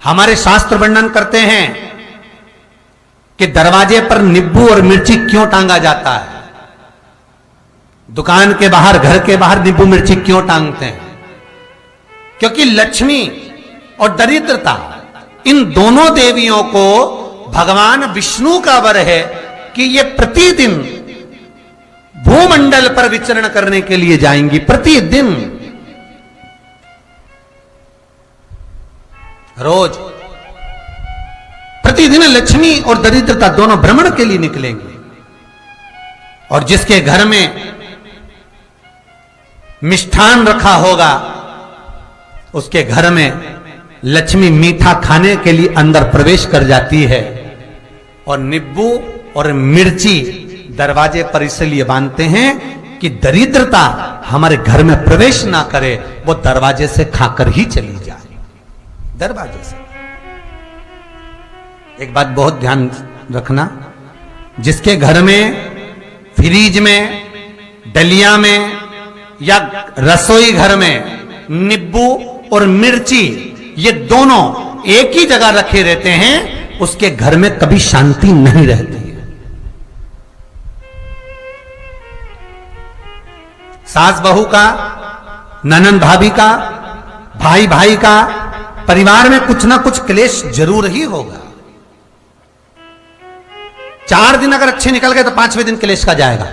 हमारे शास्त्र वर्णन करते हैं कि दरवाजे पर नींबू और मिर्ची क्यों टांगा जाता है। दुकान के बाहर, घर के बाहर नींबू मिर्ची क्यों टांगते हैं? क्योंकि लक्ष्मी और दरिद्रता, इन दोनों देवियों को भगवान विष्णु का वर है कि ये प्रतिदिन भूमंडल पर विचरण करने के लिए जाएंगी। प्रतिदिन, रोज प्रतिदिन लक्ष्मी और दरिद्रता दोनों भ्रमण के लिए निकलेंगे। और जिसके घर में मिष्ठान रखा होगा, उसके घर में लक्ष्मी मीठा खाने के लिए अंदर प्रवेश कर जाती है। और नींबू और मिर्ची दरवाजे पर इसलिए बांधते हैं कि दरिद्रता हमारे घर में प्रवेश ना करे, वो दरवाजे से खाकर ही चली जाए। दरवाजे से। एक बात बहुत ध्यान रखना, जिसके घर में फ्रिज में, डलिया में या रसोई घर में नींबू और मिर्ची ये दोनों एक ही जगह रखे रहते हैं, उसके घर में कभी शांति नहीं रहती है। सास बहू का, ननंद भाभी का, भाई भाई का, परिवार में कुछ ना कुछ क्लेश जरूर ही होगा। 4 दिन अगर अच्छे निकल गए तो 5वें दिन क्लेश का जाएगा।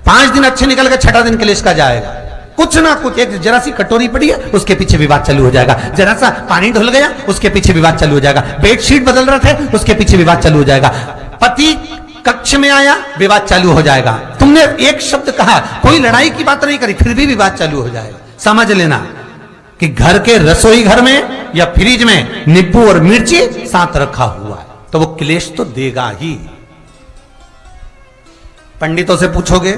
5 दिन अच्छे निकल गए, 6ठा दिन क्लेश का जाएगा। कुछ ना कुछ, एक जरा सी कटोरी पड़ी है उसके पीछे विवाद चालू हो जाएगा, जरा सा पानी ढुल गया उसके पीछे विवाद चालू हो जाएगा, बेडशीट बदल रहे थे उसके पीछे विवाद चालू हो जाएगा, पति कक्ष में आया विवाद चालू हो जाएगा, तुमने एक शब्द कहा, कोई लड़ाई की बात नहीं करी, फिर भी विवाद चालू हो जाएगा। समझ लेना कि घर के रसोई घर में या फ्रिज में नींबू और मिर्ची साथ रखा हुआ है तो वो क्लेश तो देगा ही। पंडितों से पूछोगे,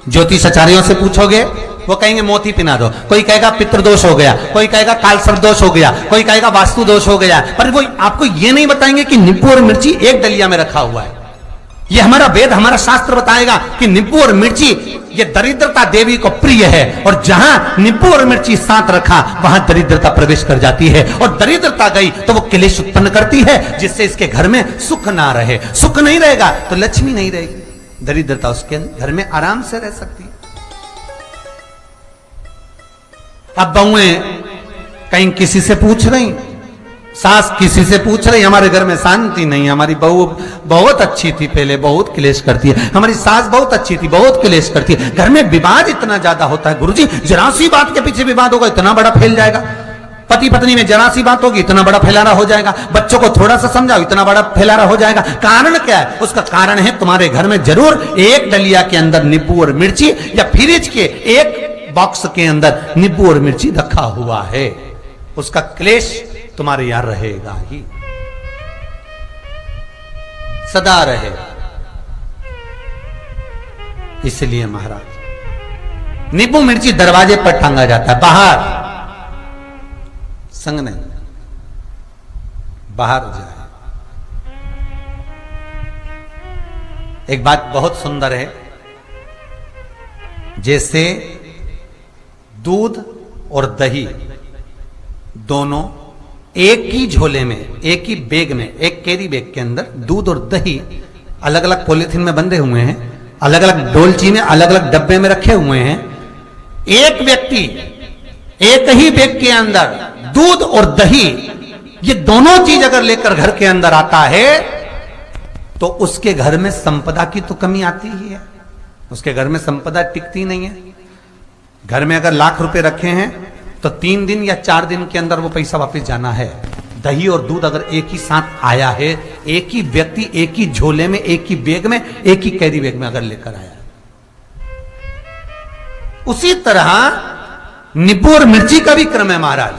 ज्योतिषाचार्यों से पूछोगे, वो कहेंगे मोती पिना दो, कोई कहेगा पितृदोष हो गया, कोई कहेगा कालसर्प दोष हो गया, कोई कहेगा वास्तु दोष हो गया, पर वो आपको ये नहीं बताएंगे कि नींबू और मिर्ची एक डलिया में रखा हुआ है। ये हमारा वेद, हमारा शास्त्र बताएगा कि नींबू और मिर्ची ये दरिद्रता देवी को प्रिय है, और जहां नींबू और मिर्ची साथ रखा वहां दरिद्रता प्रवेश कर जाती है, और दरिद्रता गई तो वो क्लेश उत्पन्न करती है, जिससे इसके घर में सुख ना रहे। सुख नहीं रहेगा तो लक्ष्मी नहीं रहेगी, दरिद्रता उसके घर में आराम से रह सकती है। अब बहुएं कहीं किसी से पूछ रही, सास किसी से पूछ रही, हमारे घर में शांति नहीं, हमारी बहू बहुत अच्छी थी पहले, बहुत क्लेश करती है, हमारी सास बहुत अच्छी थी, बहुत क्लेश करती है, घर में विवाद इतना ज्यादा होता है। गुरुजी, जरा सी बात के पीछे विवाद होगा इतना बड़ा फैल जाएगा, पति पत्नी में जरा सी बात होगी इतना बड़ा फैलाना हो जाएगा, बच्चों को थोड़ा सा समझाओ इतना बड़ा फैलाना हो जाएगा। कारण क्या है? उसका कारण है तुम्हारे घर में जरूर एक डलिया के अंदर नींबू और मिर्ची या फ्रिज के एक बॉक्स के अंदर नींबू और मिर्ची रखा हुआ है, उसका क्लेश तुम्हारे यार रहेगा ही, सदा रहेगा। इसलिए महाराज नींबू मिर्ची दरवाजे पर टांगा जाता है, बाहर संग नहीं, बाहर जाए। एक बात बहुत सुंदर है, जैसे दूध और दही दोनों एक ही झोले में, एक ही बैग में, एक कैरी बैग के अंदर दूध और दही अलग अलग पॉलिथीन में बंधे हुए हैं, अलग अलग डोलची में, अलग अलग डब्बे में रखे हुए हैं। एक व्यक्ति एक ही बैग के अंदर दूध और दही ये दोनों चीज अगर लेकर घर के अंदर आता है तो उसके घर में संपदा की तो कमी आती ही है, उसके घर में संपदा टिकती नहीं है। घर में अगर लाख रुपए रखे हैं तो 3 दिन या 4 दिन के अंदर वो पैसा वापस जाना है। दही और दूध अगर एक ही साथ आया है, एक ही व्यक्ति एक ही झोले में, एक ही बैग में, एक ही कैरी बैग में अगर लेकर आया, उसी तरह नींबू और मिर्ची का भी क्रम है महाराज।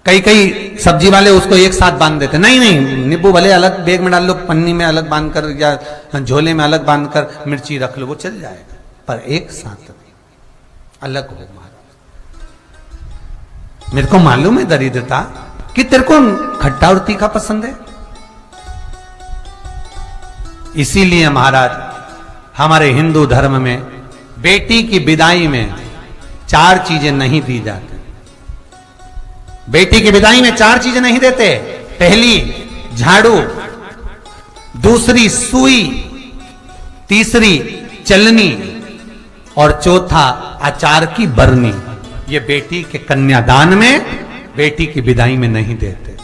कई कई सब्जी वाले उसको एक साथ बांध देते, नहीं नहीं, नींबू भले अलग बैग में डाल लो, पन्नी में अलग बांधकर या झोले में अलग बांधकर मिर्ची रख लो, वो चल जाएगा, पर एक साथ अलग हो। महाराज मेरे को मालूम है दरिद्रता कि तेरे को खट्टा और तीखा पसंद है, इसीलिए महाराज हमारे हिंदू धर्म में बेटी की विदाई में 4 चीजें नहीं दी जाती। बेटी की विदाई में 4 चीजें नहीं देते। पहली झाड़ू, दूसरी सुई, तीसरी चलनी और चौथा अचार की बरनी। ये बेटी के कन्यादान में, बेटी की विदाई में नहीं देते।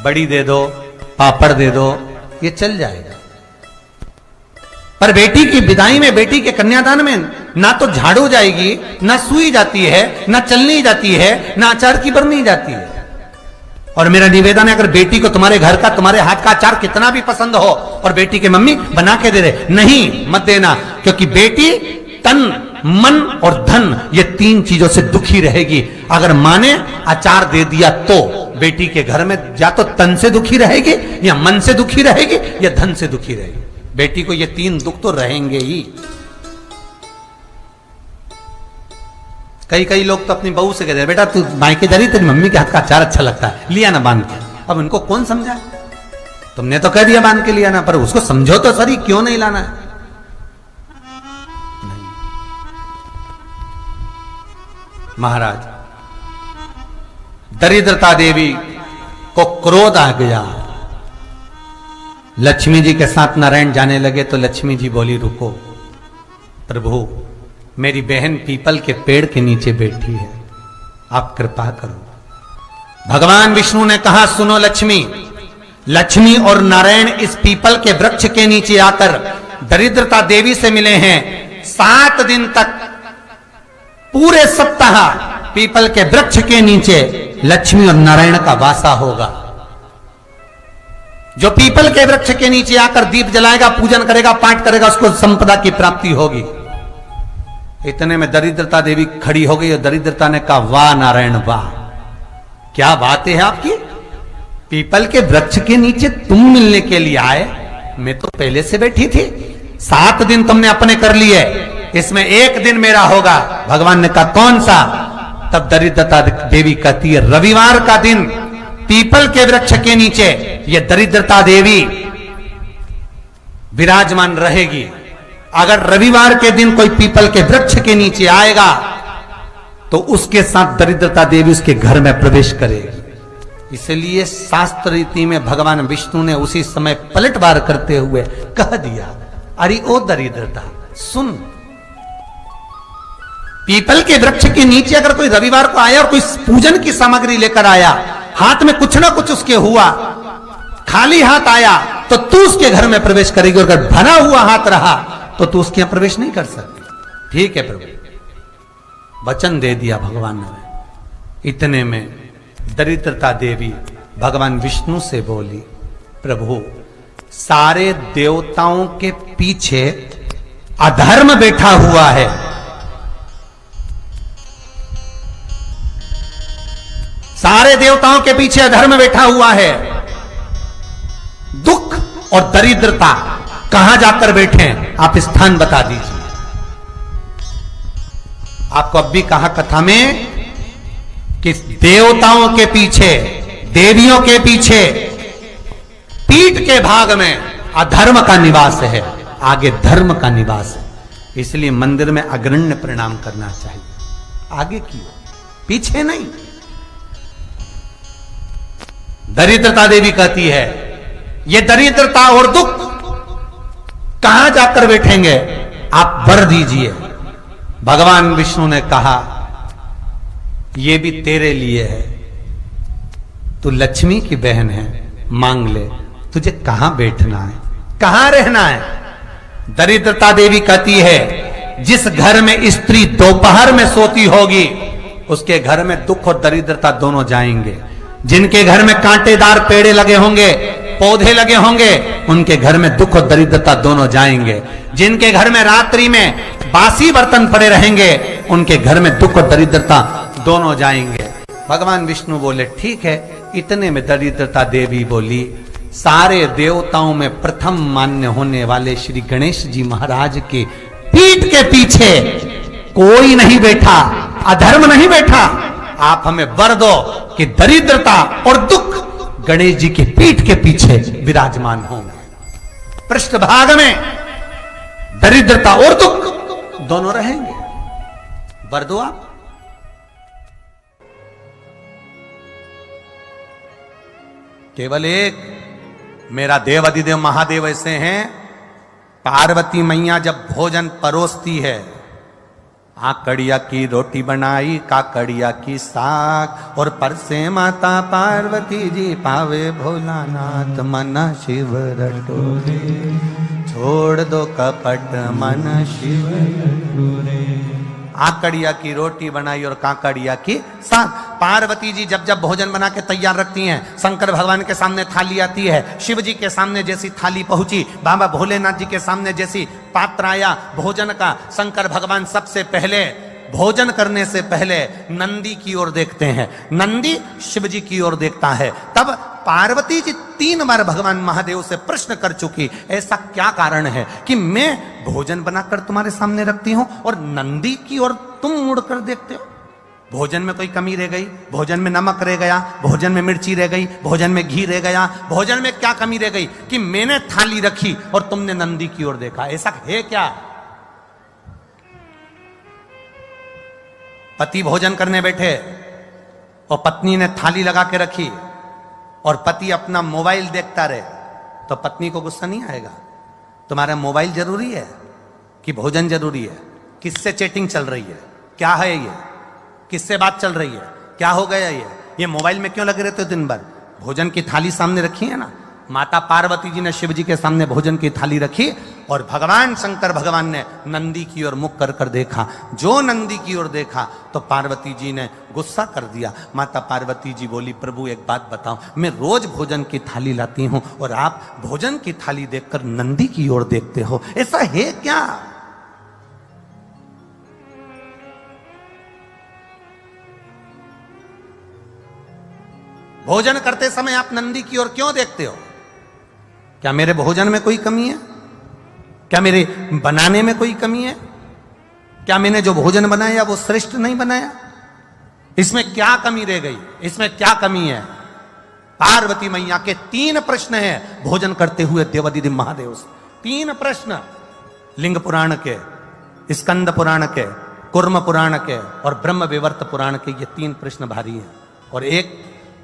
बड़ी दे दो, पापड़ दे दो, ये चल जाएगा, पर बेटी की विदाई में, बेटी के कन्यादान में ना तो झाड़ू जाएगी, ना सुई जाती है, ना चलनी जाती है, ना अचार की बरनी जाती है। और मेरा निवेदन है, अगर बेटी को तुम्हारे घर का, तुम्हारे हाथ का अचार कितना भी पसंद हो और बेटी के मम्मी बना के दे दे, नहीं, मत देना, क्योंकि बेटी तन, मन और धन, ये 3 चीजों से दुखी रहेगी। अगर मां ने अचार दे दिया तो बेटी के घर में या तो तन से दुखी रहेगी, या मन से दुखी रहेगी, या धन से दुखी रहेगी। बेटी को ये 3 दुख तो रहेंगे ही। कई लोग तो अपनी बहू से कहते हैं, बेटा तू मायके जा रही, तेरी मम्मी के हाथ का अचार अच्छा लगता है, लिया ना बांध के। अब उनको कौन समझा? तुमने तो कह दिया बांध के लिया ना, पर उसको समझो तो सही, क्यों नहीं लाना है? महाराज, दरिद्रता देवी को क्रोध आ गया। लक्ष्मी जी के साथ नारायण जाने लगे तो लक्ष्मी जी बोली, रुको प्रभु, मेरी बहन पीपल के पेड़ के नीचे बैठी है, आप कृपा करो। भगवान विष्णु ने कहा, सुनो लक्ष्मी, लक्ष्मी और नारायण इस पीपल के वृक्ष के नीचे आकर दरिद्रता देवी से मिले हैं। 7 दिन तक, पूरे सप्ताह पीपल के वृक्ष के नीचे लक्ष्मी और नारायण का वासा होगा। जो पीपल के वृक्ष के नीचे आकर दीप जलाएगा, पूजन करेगा, पाठ करेगा, उसको संपदा की प्राप्ति होगी। इतने में दरिद्रता देवी खड़ी हो गई और दरिद्रता ने कहा, वाह नारायण वाह, क्या बात है आपकी, पीपल के वृक्ष के नीचे तुम मिलने के लिए आए, मैं तो पहले से बैठी थी। 7 दिन तुमने अपने कर लिए, इसमें 1 दिन मेरा होगा। भगवान ने कहा, कौन सा? तब दरिद्रता देवी कहती है, रविवार का दिन पीपल के वृक्ष के नीचे ये दरिद्रता देवी विराजमान रहेगी। अगर रविवार के दिन कोई पीपल के वृक्ष के नीचे आएगा तो उसके साथ दरिद्रता देवी उसके घर में प्रवेश करेगी। इसलिए शास्त्र रीति में भगवान विष्णु ने उसी समय पलटवार करते हुए कह दिया, अरे ओ दरिद्रता सुन, पीपल के वृक्ष के नीचे अगर कोई रविवार को आया और कोई पूजन की सामग्री लेकर आया, हाथ में कुछ ना कुछ उसके हुआ, खाली हाथ आया, तो तू उसके घर में प्रवेश करेगी, और अगर भरा हुआ हाथ रहा तो तू उसके यहां प्रवेश नहीं कर सकती। ठीक है प्रभु, वचन दे दिया भगवान ने। इतने में दरिद्रता देवी भगवान विष्णु से बोली, प्रभु, सारे देवताओं के पीछे अधर्म बैठा हुआ है, सारे देवताओं के पीछे अधर्म बैठा हुआ है, दुख और दरिद्रता कहां जाकर बैठे हैं, आप स्थान बता दीजिए। आपको अब भी कहा कथा में कि देवताओं के पीछे, देवियों के पीछे, पीठ के भाग में अधर्म का निवास है, आगे धर्म का निवास है। इसलिए मंदिर में अग्रण्य प्रणाम करना चाहिए, आगे की पीछे नहीं। दरिद्रता देवी कहती है, ये दरिद्रता और दुख कहां जाकर बैठेंगे, आप वर दीजिए। भगवान विष्णु ने कहा, ये भी तेरे लिए है, तू लक्ष्मी की बहन है, मांग ले, तुझे कहां बैठना है, कहां रहना है। दरिद्रता देवी कहती है, जिस घर में स्त्री दोपहर में सोती होगी उसके घर में दुख और दरिद्रता दोनों जाएंगे। जिनके घर में कांटेदार पेड़े लगे होंगे, पौधे लगे होंगे, उनके घर में दुख और दरिद्रता दोनों जाएंगे। जिनके घर में रात्रि में बासी बर्तन पड़े रहेंगे, उनके घर में दुख और दरिद्रता दोनों जाएंगे। भगवान विष्णु बोले, ठीक है। इतने में दरिद्रता देवी बोली, सारे देवताओं में प्रथम मान्य होने वाले श्री गणेश जी महाराज के पीठ के पीछे कोई नहीं बैठा, अधर्म नहीं बैठा। आप हमें वर दो कि दरिद्रता और दुख गणेश जी के पीठ के पीछे विराजमान होंगे, पृष्ठभाग में दरिद्रता और दुख दोनों रहेंगे। वर दो आप। केवल एक मेरा देव अधिदेव महादेव ऐसे हैं, पार्वती मैया जब भोजन परोसती है, कड़िया की रोटी बनाई, काकड़िया की साग, और परसे माता पार्वती जी पावे भोलानाथ, मन शिव रटोरे, छोड़ दो कपट मन शिव रटोरे। आकड़िया की रोटी बनाई और काकड़िया की साग। पार्वती जी जब जब भोजन बना के तैयार रखती हैं, शंकर भगवान के सामने थाली आती है, शिव जी के सामने जैसी थाली पहुंची, बाबा भोलेनाथ जी के सामने जैसी पात्र आया भोजन का, शंकर भगवान सबसे पहले भोजन करने से पहले नंदी की ओर देखते हैं, नंदी शिव जी की ओर देखता है। तब पार्वती जी 3 बार भगवान महादेव से प्रश्न कर चुकी, ऐसा क्या कारण है कि मैं भोजन बनाकर तुम्हारे सामने रखती हूं और नंदी की ओर तुम मुड़कर देखते हो? भोजन में कोई कमी रह गई, भोजन में नमक रह गया, भोजन में मिर्ची रह गई, भोजन में घी रह गया, भोजन में क्या कमी रह गई कि मैंने थाली रखी और तुमने नंदी की ओर देखा? ऐसा है क्या? पति भोजन करने बैठे और पत्नी ने थाली लगा के रखी और पति अपना मोबाइल देखता रहे, तो पत्नी को गुस्सा नहीं आएगा? तुम्हारा मोबाइल जरूरी है कि भोजन जरूरी है? किससे चैटिंग चल रही है? क्या है ये? किससे बात चल रही है? क्या हो गया ये मोबाइल में क्यों लगे रहते हो दिन भर? भोजन की थाली सामने रखी है ना। माता पार्वती जी ने शिव जी के सामने भोजन की थाली रखी और भगवान शंकर भगवान ने नंदी की ओर मुख कर कर देखा। जो नंदी की ओर देखा तो पार्वती जी ने गुस्सा कर दिया। माता पार्वती जी बोली, प्रभु एक बात बताओ, मैं रोज भोजन की थाली लाती हूं और आप भोजन की थाली देखकर नंदी की ओर देखते हो, ऐसा है क्या? भोजन करते समय आप नंदी की ओर क्यों देखते हो? क्या मेरे भोजन में कोई कमी है? क्या मेरे बनाने में कोई कमी है? क्या मैंने जो भोजन बनाया वो श्रेष्ठ नहीं बनाया? इसमें क्या कमी रह गई? इसमें क्या कमी है? पार्वती मैया के 3 प्रश्न हैं भोजन करते हुए देवाधिदेव महादेव से। 3 प्रश्न, लिंग पुराण के, स्कंद पुराण के, कुर्म पुराण के और ब्रह्म विवर्त पुराण के, ये 3 प्रश्न भारी हैं। और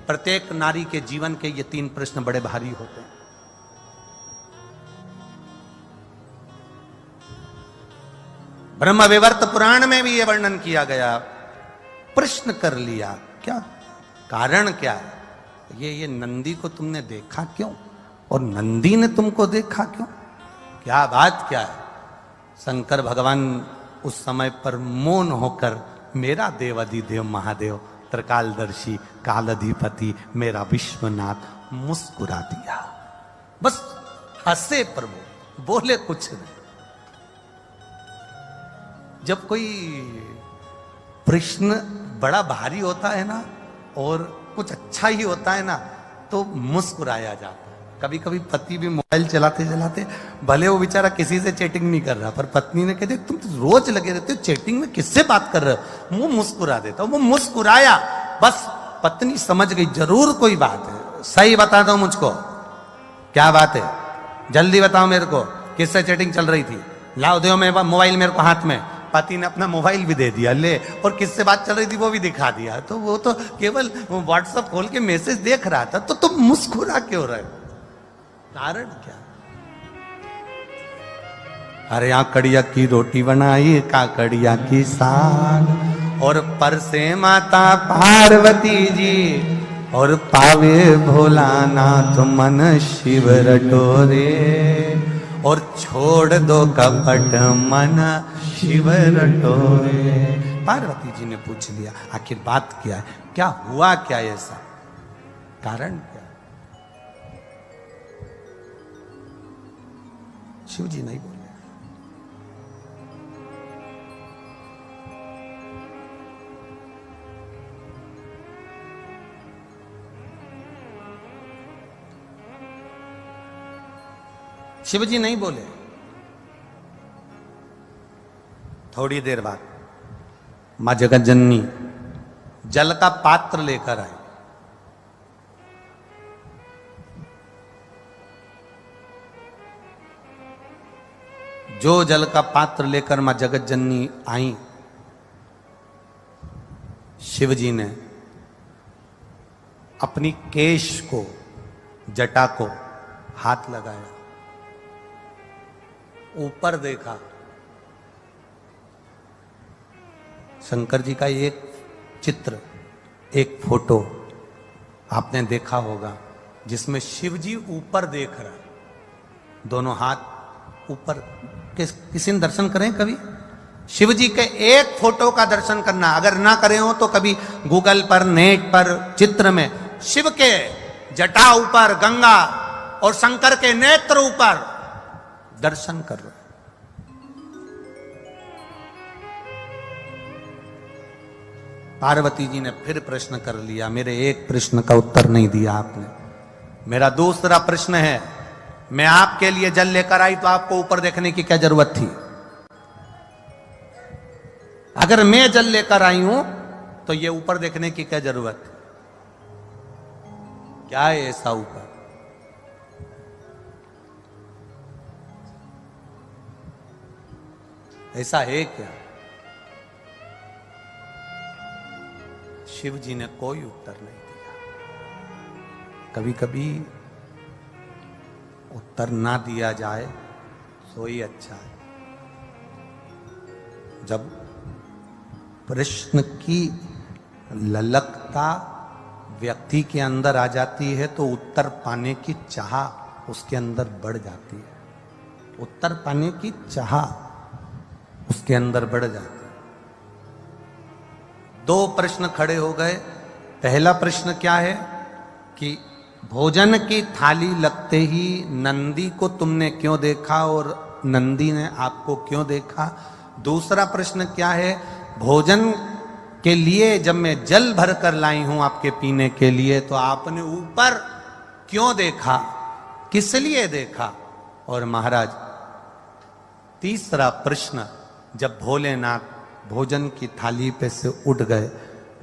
प्रत्येक नारी के जीवन के ये 3 प्रश्न बड़े भारी होते हैं। ब्रह्म विवर्त पुराण में भी ये वर्णन किया गया। प्रश्न कर लिया, क्या कारण क्या है? ये नंदी को तुमने देखा क्यों और नंदी ने तुमको देखा क्यों? क्या बात क्या है? शंकर भगवान उस समय पर मौन होकर, मेरा देवाधिदेव महादेव, त्रिकालदर्शी, कालाधिपति, मेरा विश्वनाथ, मुस्कुरा दिया। बस हंसे प्रभु, बोले कुछ नहीं। जब कोई प्रश्न बड़ा भारी होता है ना और कुछ अच्छा ही होता है ना, तो मुस्कुराया जाता है। कभी कभी पति भी मोबाइल चलाते चलाते, भले वो बेचारा किसी से चैटिंग नहीं कर रहा, पर पत्नी ने कहते तुम तो रोज लगे रहते हो चैटिंग में, किससे बात कर रहे हो? वो मुस्कुरा देता। वो मुस्कुराया, बस पत्नी समझ गई जरूर कोई बात है। सही बता दो मुझको, क्या बात है? जल्दी बताओ मेरे को, किससे चैटिंग चल रही थी? लाओ दो मेरे मोबाइल मेरे को हाथ में। पति ने अपना मोबाइल भी दे दिया, ले, और किससे बात चल रही थी वो भी दिखा दिया। तो वो तो केवल व्हाट्सएप खोल के मैसेज देख रहा था, तो तुम मुस्कुरा क्यों रहे? कारण क्या? अरे आकड़िया की रोटी बनाई, काकड़िया की साग, और परसे माता पार्वती जी, और पावे भोलानाथ मन शिव रटोरे, और छोड़ दो कपट मन शिव रटोरे। पार्वती जी ने पूछ लिया, आखिर बात क्या है? क्या हुआ? क्या ऐसा कारण क्या? शिव जी नहीं बोले। शिव जी नहीं बोले। थोड़ी देर बाद मां जगत जननी जल का पात्र लेकर आई। जो जल का पात्र लेकर मां जगत जननी आई, शिव जी ने अपनी केश को जटा को हाथ लगाया, ऊपर देखा। शंकर जी का एक चित्र, एक फोटो आपने देखा होगा जिसमें शिव जी ऊपर देख रहा है, दोनों हाथ ऊपर। किसी ने दर्शन करें कभी? शिव जी के एक फोटो का दर्शन करना, अगर ना करे हो तो कभी गूगल पर, नेट पर, चित्र में शिव के जटा ऊपर गंगा और शंकर के नेत्र ऊपर दर्शन कर लो। पार्वती जी ने फिर प्रश्न कर लिया, मेरे एक प्रश्न का उत्तर नहीं दिया आपने। मेरा दूसरा प्रश्न है, मैं आपके लिए जल लेकर आई तो आपको ऊपर देखने की क्या जरूरत थी? अगर मैं जल लेकर आई हूं तो ये ऊपर देखने की क्या जरूरत है? क्या है ऐसा ऊपर? ऐसा है क्या? शिव जी ने कोई उत्तर नहीं दिया। कभी कभी उत्तर ना दिया जाए तो ही अच्छा है। जब प्रश्न की ललकता व्यक्ति के अंदर आ जाती है तो उत्तर पाने की चाह उसके अंदर बढ़ जाती है। उत्तर पाने की चाह उसके अंदर बढ़ जाती है। दो प्रश्न खड़े हो गए। पहला प्रश्न क्या है कि भोजन की थाली लगते ही नंदी को तुमने क्यों देखा और नंदी ने आपको क्यों देखा? दूसरा प्रश्न क्या है, भोजन के लिए जब मैं जल भर कर लाई हूं आपके पीने के लिए तो आपने ऊपर क्यों देखा, किस लिए देखा? और महाराज तीसरा प्रश्न, जब भोलेनाथ भोजन की थाली पे से उठ गए,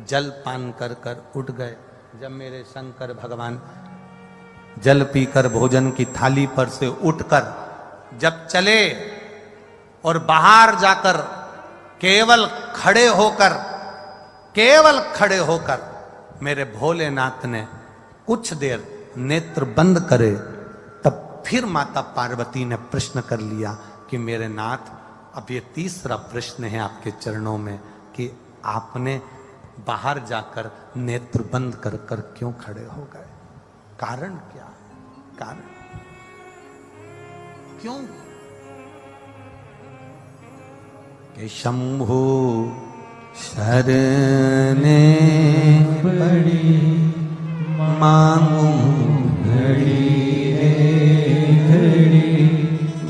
जल पान कर कर उठ गए, जब मेरे शंकर भगवान जल पीकर भोजन की थाली पर से उठकर जब चले और बाहर जाकर केवल खड़े होकर मेरे भोलेनाथ ने कुछ देर नेत्र बंद करे, तब फिर माता पार्वती ने प्रश्न कर लिया कि मेरे नाथ, अब ये तीसरा प्रश्न है आपके चरणों में कि आपने बाहर जाकर नेत्र बंद कर कर क्यों खड़े हो गए? कारण क्या है? कारण क्यों? कि शंभु शरणे पड़ी मांगू घड़ी रे घड़ी,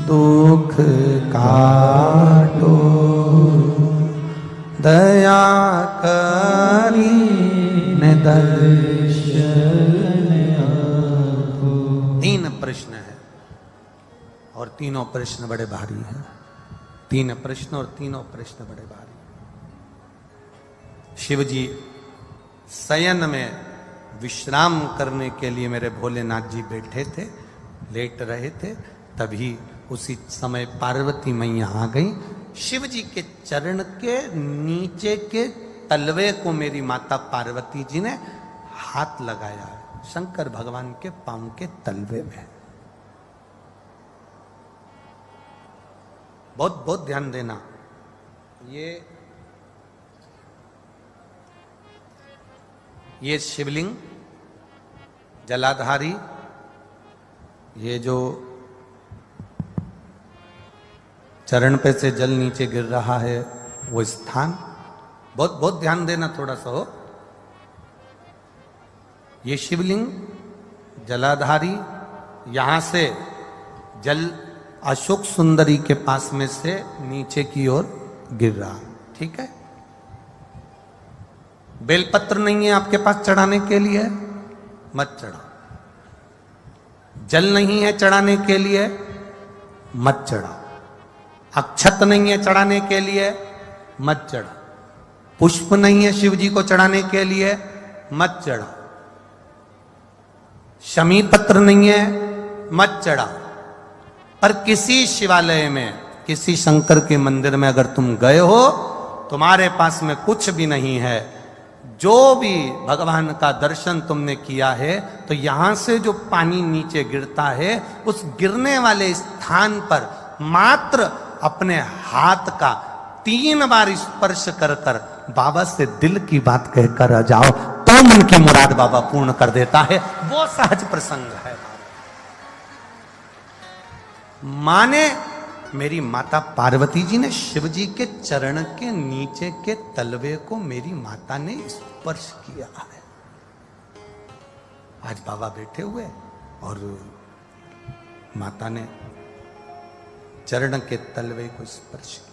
दुख काटो दया करी ने दर्शन आपको। तीन प्रश्न है और तीनों प्रश्न बड़े भारी हैं। तीन प्रश्न और तीनों प्रश्न बड़े भारी। शिव जी शयन में विश्राम करने के लिए मेरे भोलेनाथ जी बैठे थे, लेट रहे थे, तभी उसी समय पार्वती मैया आ गई। शिव जी के चरण के नीचे के तलवे को मेरी माता पार्वती जी ने हाथ लगाया है, शंकर भगवान के पांव के तलवे में। बहुत बहुत ध्यान देना। ये शिवलिंग जलाधारी, ये जो चरण पे से जल नीचे गिर रहा है वो स्थान, बहुत बहुत ध्यान देना थोड़ा सा हो। ये शिवलिंग जलाधारी, यहां से जल अशोक सुंदरी के पास में से नीचे की ओर गिर रहा, ठीक है। बेलपत्र नहीं है आपके पास चढ़ाने के लिए, मत चढ़ाओ। जल नहीं है चढ़ाने के लिए, मत चढ़ाओ। अक्षत नहीं है चढ़ाने के लिए, मत चढ़ाओ। पुष्प नहीं है शिव जी को चढ़ाने के लिए, मत चढ़ाओ। शमी पत्र नहीं है, मत चढ़ाओ। पर किसी शिवालय में, किसी शंकर के मंदिर में अगर तुम गए हो, तुम्हारे पास में कुछ भी नहीं है, जो भी भगवान का दर्शन तुमने किया है तो यहां से जो पानी नीचे गिरता है उस गिरने वाले स्थान पर मात्र अपने हाथ का 3 बार स्पर्श कर कर बाबा से दिल की बात कहकर आ जाओ तो मन की मुराद बाबा पूर्ण कर देता है। वो सहज प्रसंग है। माने मेरी माता पार्वती जी ने शिव जी के चरण के नीचे के तलवे को मेरी माता ने स्पर्श किया है। आज बाबा बैठे हुए और माता ने चरण के तलवे को स्पर्श किया।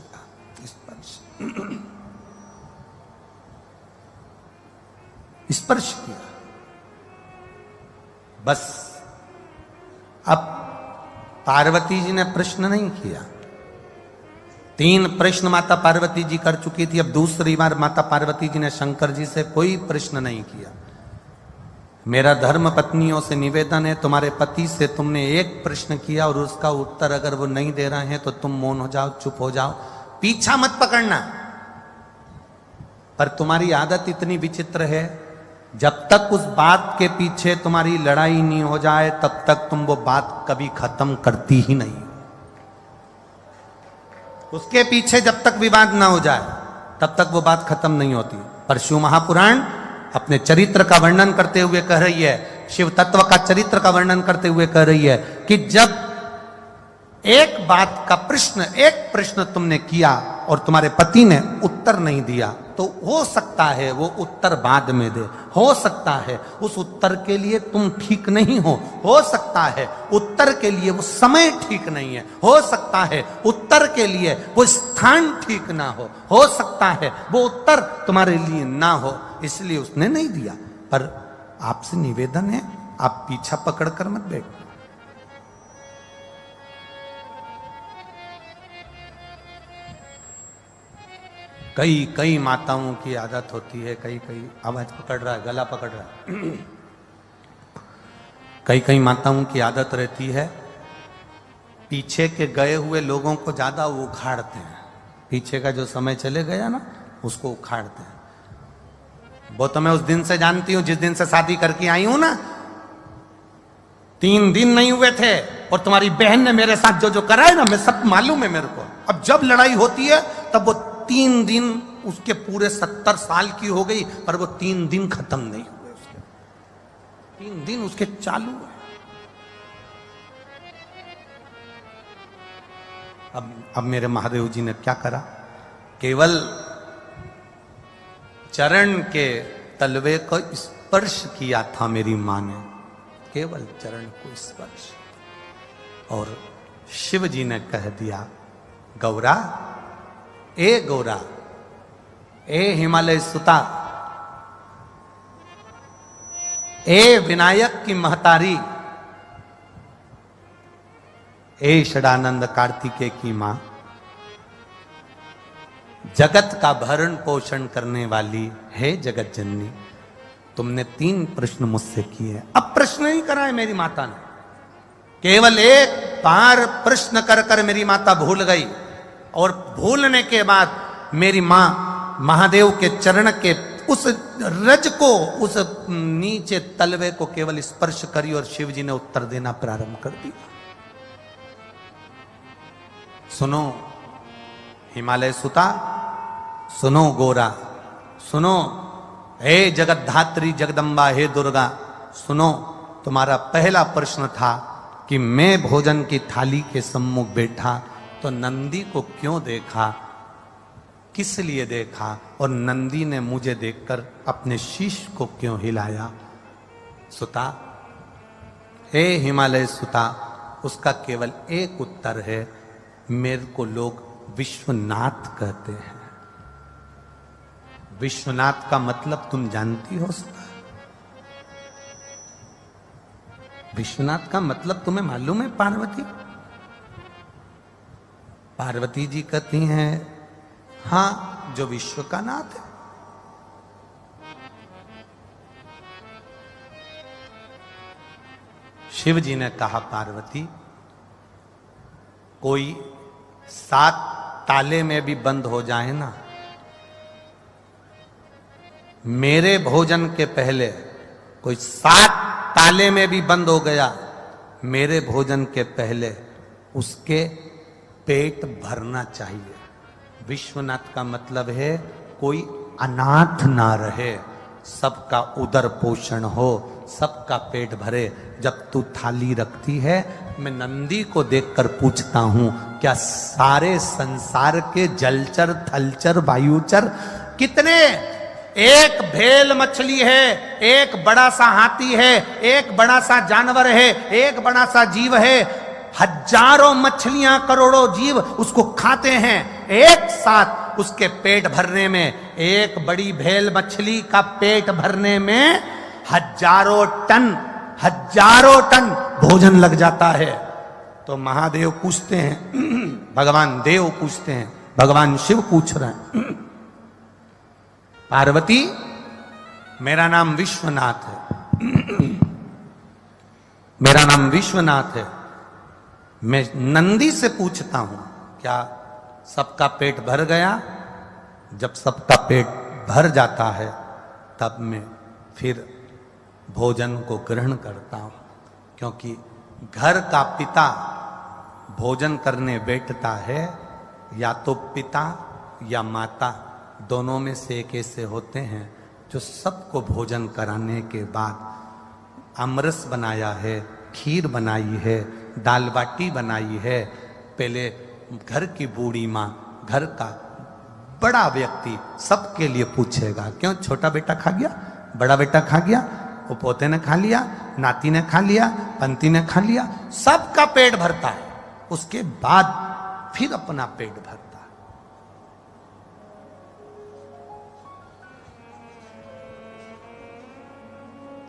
स्पर्श किया। बस अब पार्वती जी ने प्रश्न नहीं किया। 3 प्रश्न माता पार्वती जी कर चुकी थी। अब दूसरी बार माता पार्वती जी ने शंकर जी से कोई प्रश्न नहीं किया। मेरा धर्म पत्नियों से निवेदन है, तुम्हारे पति से तुमने एक प्रश्न किया और उसका उत्तर अगर वो नहीं दे रहे हैं तो तुम मौन हो जाओ, चुप हो जाओ, पीछा मत पकड़ना। पर तुम्हारी आदत इतनी विचित्र है, जब तक उस बात के पीछे तुम्हारी लड़ाई नहीं हो जाए तब तक तुम वो बात कभी खत्म करती ही नहीं। उसके पीछे जब तक विवाद ना हो जाए तब तक वो बात खत्म नहीं होती। पर शिव महापुराण अपने चरित्र का वर्णन करते हुए कह रही है, शिव तत्व का चरित्र का वर्णन करते हुए कह रही है कि जब एक बात का प्रश्न, एक प्रश्न तुमने किया और तुम्हारे पति ने उत्तर नहीं दिया तो हो सकता है वो उत्तर बाद में दे, हो सकता है उस उत्तर के लिए तुम ठीक नहीं हो सकता है उत्तर के लिए वो समय ठीक नहीं है, हो सकता है उत्तर के लिए वो स्थान ठीक ना हो सकता है वो उत्तर तुम्हारे लिए ना हो, इसलिए उसने नहीं दिया। पर आपसे निवेदन है, आप पीछा पकड़कर मत बैठो। कई माताओं की आदत होती है, कई आवाज पकड़ रहा है, गला पकड़ रहा है। कई माताओं की आदत रहती है, पीछे के गए हुए लोगों को ज्यादा उखाड़ते हैं। पीछे का जो समय चले गया ना उसको उखाड़ते हैं। वो तो मैं उस दिन से जानती हूं जिस दिन से शादी करके आई हूं ना, 3 दिन नहीं हुए थे और तुम्हारी बहन ने मेरे साथ जो जो करा है ना, मैं सब मालूम है मेरे को। अब जब लड़ाई होती है तब वो 3 दिन, उसके पूरे 70 साल की हो गई पर वो 3 दिन खत्म नहीं हुए। उसके 3 दिन उसके चालू है। अब मेरे महादेव जी ने क्या करा, केवल चरण के तलवे को स्पर्श किया था मेरी मां ने, केवल चरण को स्पर्श। और शिव जी ने कह दिया, गौरा, ए गौरा, ए हिमालय सुता, ए विनायक की महतारी, ए षडानंद कार्तिकेय की मां, जगत का भरण पोषण करने वाली है जगत जननी, तुमने 3 प्रश्न मुझसे किए। अब प्रश्न नहीं करा है मेरी माता ने, केवल एक बार प्रश्न कर कर मेरी माता भूल गई। और भूलने के बाद मेरी मां महादेव के चरण के उस रज को, उस नीचे तलवे को केवल स्पर्श करी और शिव जी ने उत्तर देना प्रारंभ कर दिया। सुनो हिमालय सुता, सुनो गोरा, सुनो हे जगत धात्री जगदम्बा, हे दुर्गा, सुनो, तुम्हारा पहला प्रश्न था कि मैं भोजन की थाली के सम्मुख बैठा तो नंदी को क्यों देखा, किस लिए देखा, और नंदी ने मुझे देखकर अपने शीश को क्यों हिलाया। सुता, हे हिमालय सुता, उसका केवल एक उत्तर है, मेरे को लोग विश्वनाथ कहते हैं। विश्वनाथ का मतलब तुम जानती हो सुता? विश्वनाथ का मतलब तुम्हें मालूम है पार्वती? पार्वती जी कहती हैं, हां, जो विश्व का नाथ है। शिव जी ने कहा, पार्वती, कोई 7 ताले में भी बंद हो जाए ना मेरे भोजन के पहले कोई 7 ताले में भी बंद हो गया, मेरे भोजन के पहले उसके पेट भरना चाहिए। विश्वनाथ का मतलब है कोई अनाथ ना रहे, सबका उदर पोषण हो, सबका पेट भरे। जब तू थाली रखती है, मैं नंदी को देखकर पूछता हूं, क्या सारे संसार के जलचर थलचर वायुचर कितने, एक भेल मछली है, एक बड़ा सा हाथी है, एक बड़ा सा जानवर है, एक बड़ा सा जीव है, हजारों मछलियां करोड़ों जीव उसको खाते हैं, एक साथ उसके पेट भरने में, एक बड़ी भेल मछली का पेट भरने में हजारों टन भोजन लग जाता है। तो महादेव पूछते हैं, भगवान देव पूछते हैं, भगवान शिव पूछ रहे हैं, पार्वती मेरा नाम विश्वनाथ है, मेरा नाम विश्वनाथ है, मैं नंदी से पूछता हूं क्या सबका पेट भर गया? जब सबका पेट भर जाता है तब मैं फिर भोजन को ग्रहण करता हूं, क्योंकि घर का पिता भोजन करने बैठता है, या तो पिता या माता, दोनों में से एक ऐसे होते हैं जो सबको भोजन कराने के बाद अमरस बनाया है, खीर बनाई है, दाल बाटी बनाई है, पहले घर की बूढ़ी माँ, घर का बड़ा व्यक्ति सबके लिए पूछेगा, क्यों छोटा बेटा खा गया, बड़ा बेटा खा गया, वो पोते ने खा लिया, नाती ने खा लिया, पंती ने खा लिया, सबका पेट भरता है, उसके बाद फिर अपना पेट भरता है।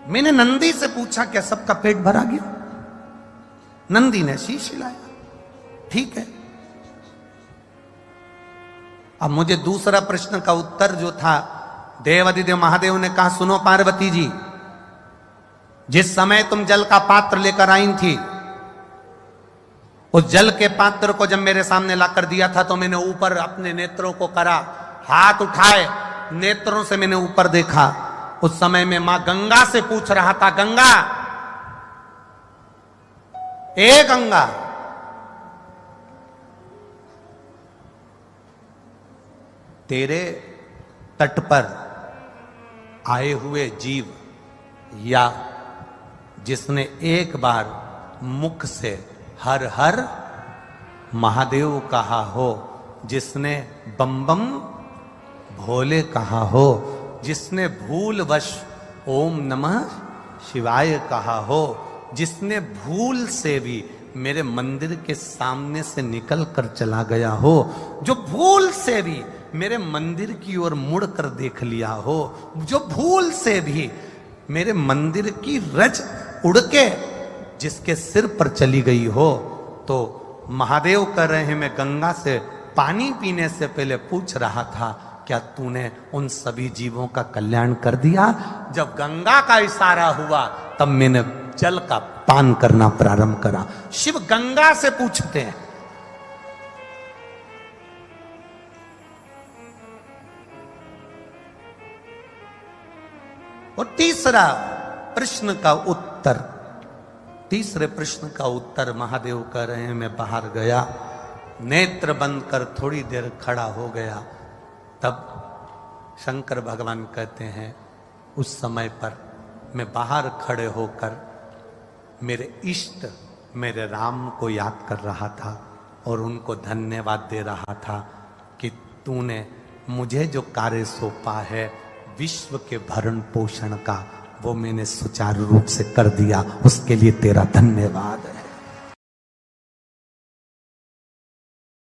मैंने नंदी से पूछा क्या सबका पेट भरा गया? नंदी ने शीश हिलाया, ठीक है। अब मुझे दूसरा प्रश्न का उत्तर जो था, देवादिदेव महादेव ने कहा, सुनो पार्वती जी, जिस समय तुम जल का पात्र लेकर आई थी, उस जल के पात्र को जब मेरे सामने लाकर दिया था तो मैंने ऊपर अपने नेत्रों को करा, हाथ उठाए, नेत्रों से मैंने ऊपर देखा। उस समय में मां गंगा से पूछ रहा था, गंगा, ए गंगा, तेरे तट पर आए हुए जीव, या जिसने एक बार मुख से हर हर महादेव कहा हो, जिसने बम बम भोले कहा हो, जिसने भूलवश ओम नमः शिवाय कहा हो, जिसने भूल से भी मेरे मंदिर के सामने से निकल कर चला गया हो, जो भूल से भी मेरे मंदिर की ओर मुड़ कर देख लिया हो, जो भूल से भी मेरे मंदिर की रज उड़ के जिसके सिर पर चली गई हो, तो महादेव कह रहे हैं, मैं गंगा से पानी पीने से पहले पूछ रहा था, क्या तूने उन सभी जीवों का कल्याण कर दिया? जब गंगा का इशारा हुआ तब मैंने जल का पान करना प्रारंभ करा। शिव गंगा से पूछते हैं। और तीसरा प्रश्न का उत्तर, तीसरे प्रश्न का उत्तर महादेव कह रहे हैं, मैं बाहर गया, नेत्र बंद कर थोड़ी देर खड़ा हो गया, तब शंकर भगवान कहते हैं, उस समय पर मैं बाहर खड़े होकर मेरे इष्ट मेरे राम को याद कर रहा था और उनको धन्यवाद दे रहा था कि तूने मुझे जो कार्य सौंपा है विश्व के भरण पोषण का, वो मैंने सुचारू रूप से कर दिया, उसके लिए तेरा धन्यवाद है।